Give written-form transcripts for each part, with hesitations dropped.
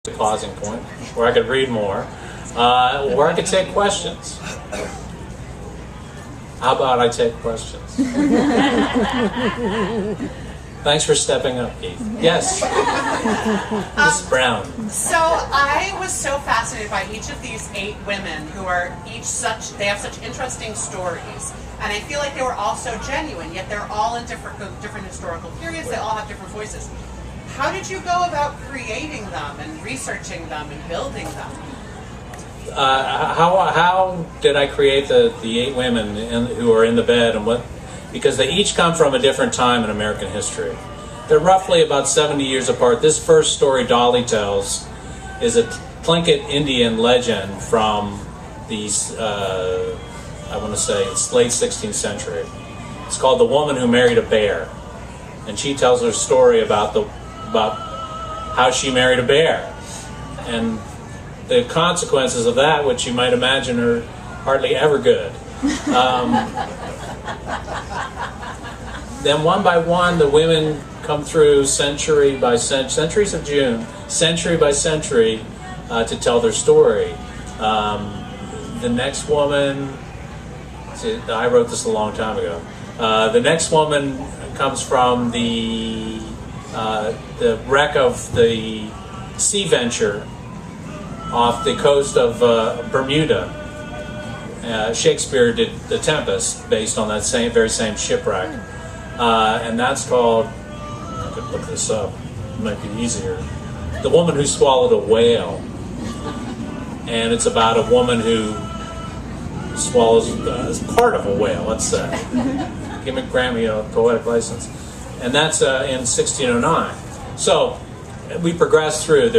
the pausing point, where I could read more, or I could take questions. How about I take questions? Thanks for stepping up, Keith. Yes, Ms. Brown. So I was so fascinated by each of these 8 women who are they have such interesting stories, and I feel like they were all so genuine, yet they're all in different historical periods, they all have different voices. How did you go about creating them and researching them and building them? How did I create the 8 women who are in the bed, and what? Because they each come from a different time in American history. They're roughly about 70 years apart. This first story Dolly tells is a Tlingit Indian legend from these, I want to say it's late 16th century. It's called The Woman Who Married a Bear. And she tells her story about how she married a bear. And the consequences of that, which you might imagine are hardly ever good. Then one by one, the women come through centuries by century to tell their story. The next woman, I wrote this a long time ago. The next woman comes from the wreck of the Sea Venture off the coast of Bermuda. Shakespeare did The Tempest based on that very same shipwreck. And that's called, I could look this up, it might be easier, The Woman Who Swallowed a Whale. And it's about a woman who swallows part of a whale, let's say. Grant me a poetic license. And that's in 1609. So we progress through.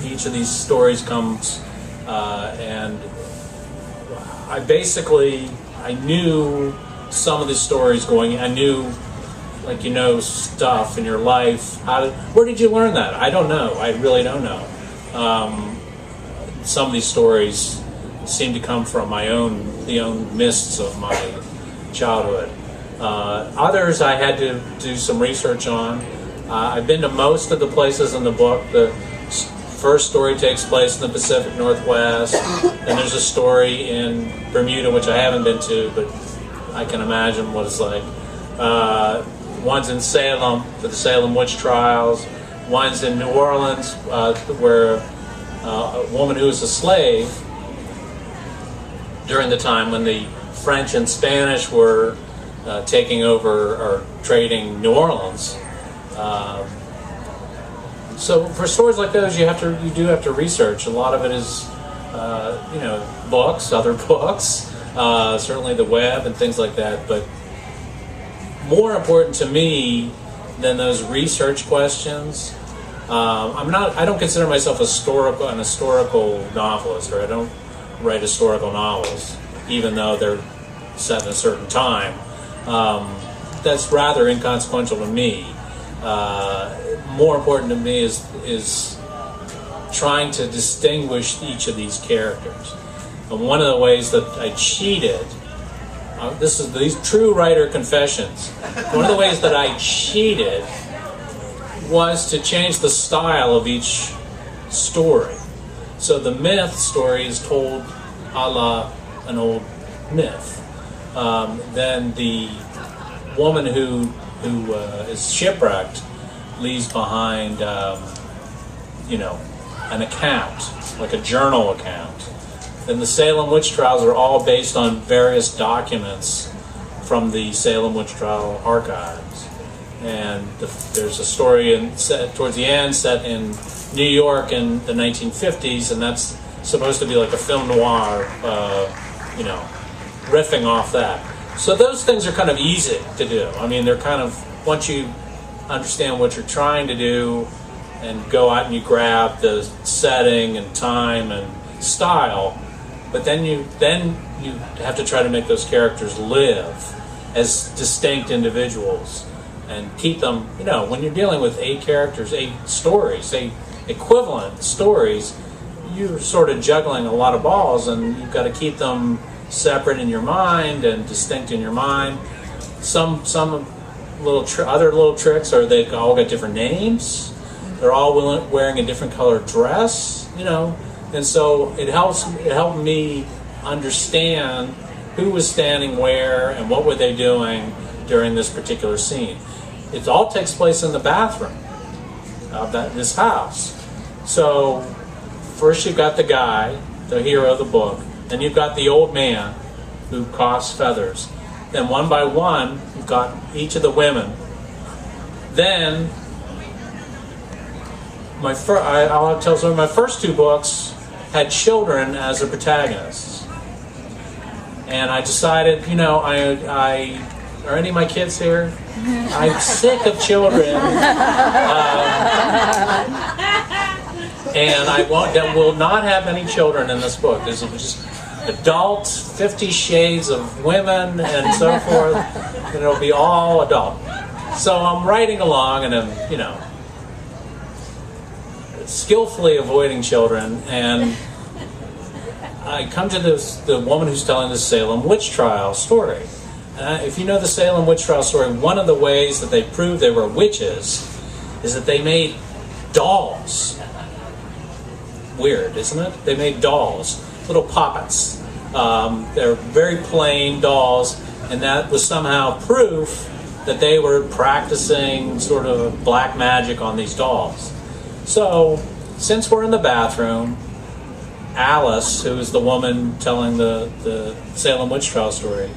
Each of these stories comes, and I knew some of the stories going. I knew, stuff in your life. Where did you learn that? I don't know. I really don't know. Some of these stories seem to come from the own mists of my childhood. Others I had to do some research on. I've been to most of the places in the book. The first story takes place in the Pacific Northwest. Then there's a story in Bermuda, which I haven't been to, but I can imagine what it's like. One's in Salem, for the Salem witch trials. One's in New Orleans, where a woman who was a slave during the time when the French and Spanish were taking over or trading New Orleans. So for stories like those, you do have to research. A lot of it is, books, other books, certainly the web and things like that. But more important to me than those research questions, I don't consider myself an historical novelist, or I don't write historical novels, even though they're set in a certain time. That's rather inconsequential to me. More important to me is trying to distinguish each of these characters. And one of the ways that I cheated, these true writer confessions. One of the ways that I cheated was to change the style of each story. So the myth story is told a la an old myth. Then the woman who is shipwrecked leaves behind, an account, like a journal account. Then the Salem witch trials are all based on various documents from the Salem witch trial archives. And there's a story towards the end set in New York in the 1950s, and that's supposed to be like a film noir, riffing off that. So those things are kind of easy to do. I mean, they're kind of, once you understand what you're trying to do and go out and you grab the setting and time and style, but then you have to try to make those characters live as distinct individuals and keep them, when you're dealing with 8 characters, 8 stories, 8 equivalent stories, you're sort of juggling a lot of balls, and you've got to keep them separate in your mind and distinct in your mind. Some other little tricks are they all got different names. They're all wearing a different colored dress, you know, and so it helped me understand who was standing where and what were they doing during this particular scene. It all takes place in the bathroom of this house. So first you've got the guy, the hero of the book, then you've got the old man who coughs feathers. Then one by one, you've got each of the women. Then I'll tell you, my first two books had children as the protagonists, and I decided, you know, I are any of my kids here? I'm sick of children, and I will not have any children in this book. This is just adult, 50 Shades of Women, and so forth. And it'll be all adult. So I'm writing along, and I'm, you know, skillfully avoiding children, and I come to the woman who's telling the Salem witch trial story. If you know the Salem witch trial story, one of the ways that they proved they were witches is that they made dolls. Weird, isn't it? They made dolls, little puppets. They're very plain dolls, and that was somehow proof that they were practicing sort of black magic on these dolls. So, since we're in the bathroom, Alice, who is the woman telling the Salem witch trial story,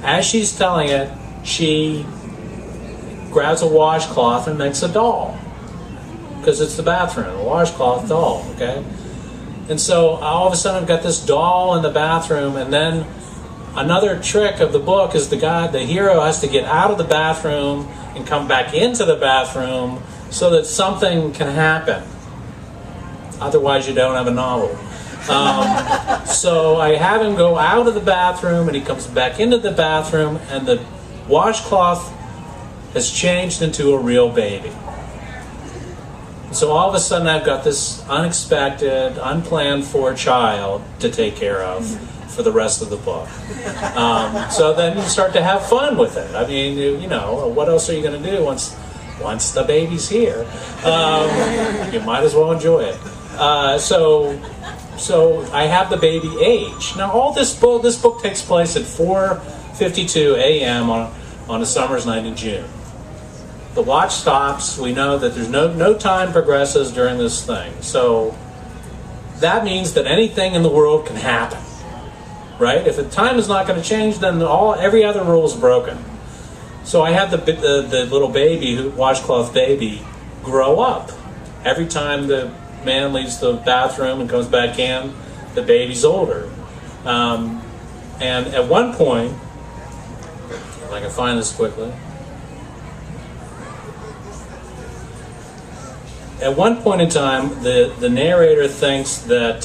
as she's telling it, she grabs a washcloth and makes a doll. Because it's the bathroom, a washcloth doll, okay? And so all of a sudden I've got this doll in the bathroom, and then another trick of the book is the hero has to get out of the bathroom and come back into the bathroom so that something can happen. Otherwise you don't have a novel. So I have him go out of the bathroom, and he comes back into the bathroom, and the washcloth has changed into a real baby. So all of a sudden I've got this unexpected, unplanned for child to take care of for the rest of the book. So then you start to have fun with it. I mean, you know, what else are you going to do once the baby's here? You might as well enjoy it. So I have the baby age. Now this book takes place at 4:52 a.m. on a summer's night in June. The watch stops. We know that there's no time progresses during this thing. So that means that anything in the world can happen, right? If the time is not going to change, then every other rule is broken. So I have the little baby, washcloth baby, grow up. Every time the man leaves the bathroom and comes back in, the baby's older. And at one point, if I can find this quickly. At one point in time, the narrator thinks that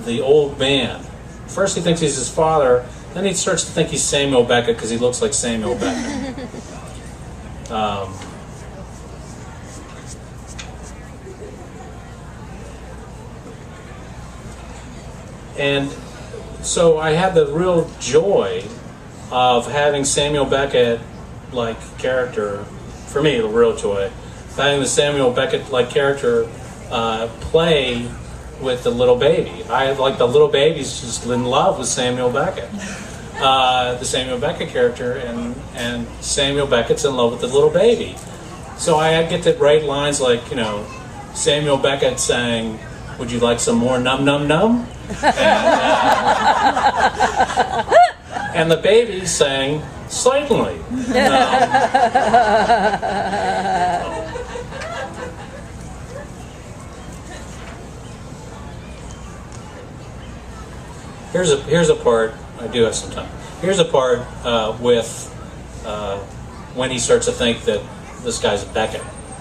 the old man. First, he thinks he's his father. Then he starts to think he's Samuel Beckett because he looks like Samuel Beckett. And so I had the real joy of having Samuel Beckett-like character, for me, the real joy, having the Samuel Beckett-like character play with the little baby. The little baby's just in love with Samuel Beckett, the Samuel Beckett character, and Samuel Beckett's in love with the little baby. So I get to write lines like, you know, Samuel Beckett saying, "Would you like some more num num num?" And the baby saying, "Certainly." Here's a part. I do have some time. Here's a part with when he starts to think that this guy's Beckett.